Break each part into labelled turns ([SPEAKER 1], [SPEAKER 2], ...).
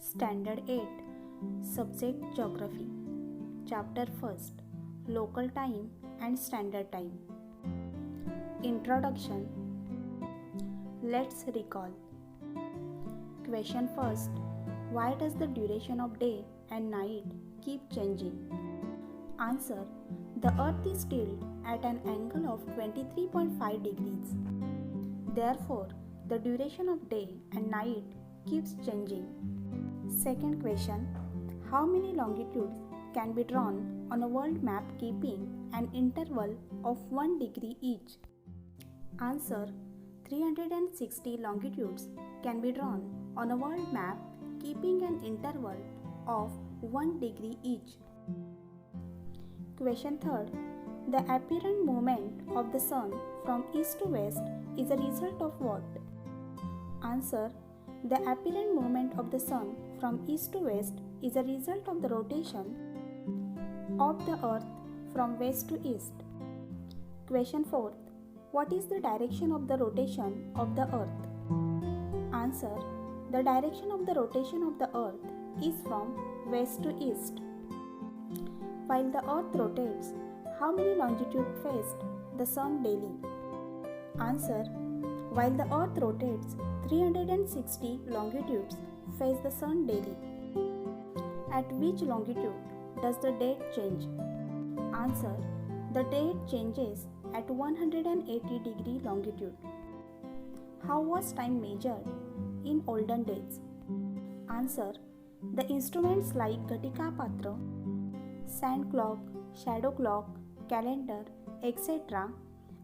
[SPEAKER 1] Standard 8 Subject Geography Chapter 1st Local Time and Standard Time. Introduction. Let's recall. Question first. Why does the duration of day and night keep changing? Answer. The earth is tilted at an angle of 23.5 degrees. Therefore, the duration of day and night keeps changing. Second question. How many longitudes can be drawn on a world map keeping an interval of 1 degree each? Answer. 360 longitudes can be drawn on a world map keeping an interval of 1 degree each. Question third. The apparent movement of the sun from east to west is a result of what? Answer. The apparent movement of the sun from east to west is a result of the rotation of the earth from west to east. Question 4. What is the direction of the rotation of the earth? Answer. The direction of the rotation of the earth is from west to east. While the earth rotates, how many longitudes face the sun daily? Answer. While the earth rotates, 360 longitudes face the sun daily. At which longitude does the date change? Answer. The date changes at 180 degree longitude. How was time measured in olden days? Answer. The instruments like Ghatika Patra, sand clock, shadow clock, calendar, etc.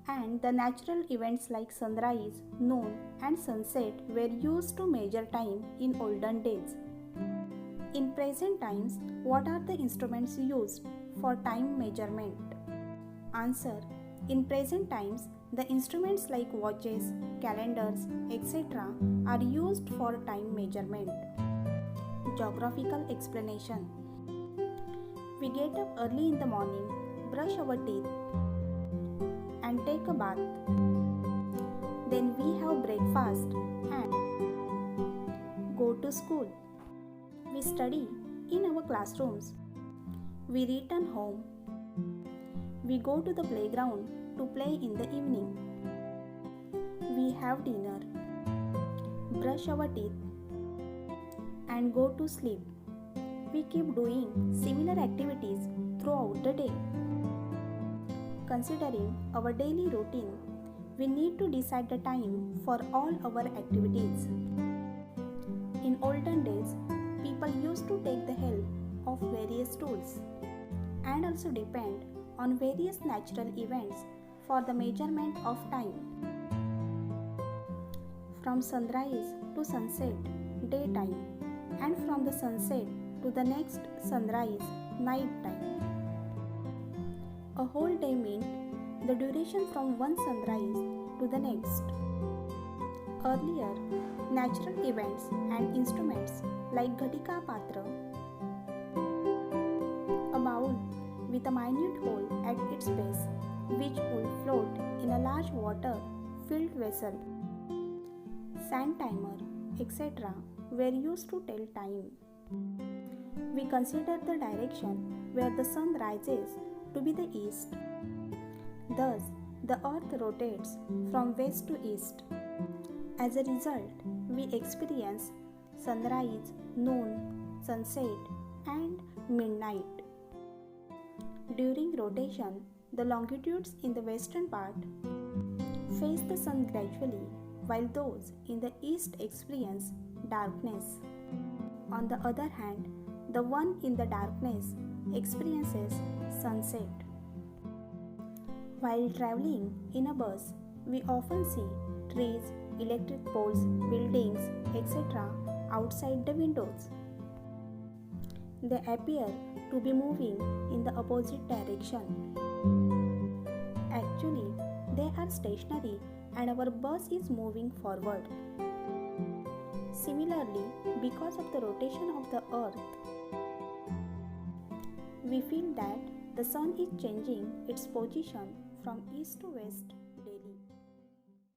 [SPEAKER 1] and the natural events like sunrise, noon and sunset were used to measure time in olden days. In present times, what are the instruments used for time measurement? Answer. In present times, the instruments like watches, calendars, etc. are used for time measurement. Geographical explanation. We get up early in the morning, brush our teeth, and take a bath. Then we have breakfast and go to school. We study in our classrooms. We return home. We go to the playground to play in the evening. We have dinner, brush our teeth, and go to sleep. We keep doing similar activities throughout the day. Considering our daily routine, we need to decide the time for all our activities. In olden days, people used to take the help of various tools and also depend on various natural events for the measurement of time. From sunrise to sunset, daytime, and from the sunset to the next sunrise, night time. A whole day meant the duration from one sunrise to the next. Earlier, natural events and instruments like Ghatika Patra, a bowl with a minute hole at its base which would float in a large water-filled vessel, sand timer, etc. were used to tell time. We consider the direction where the sun rises to be the east. Thus, the earth rotates from west to east. As a result, we experience sunrise, noon, sunset, and midnight. During rotation, the longitudes in the western part face the sun gradually, while those in the east experience darkness. On the other hand, the one in the darkness experiences sunset. While traveling in a bus, we often see trees, electric poles, buildings, etc. outside the windows. They appear to be moving in the opposite direction. Actually, they are stationary and our bus is moving forward. Similarly, because of the rotation of the earth, we feel that the sun is changing its position from east to west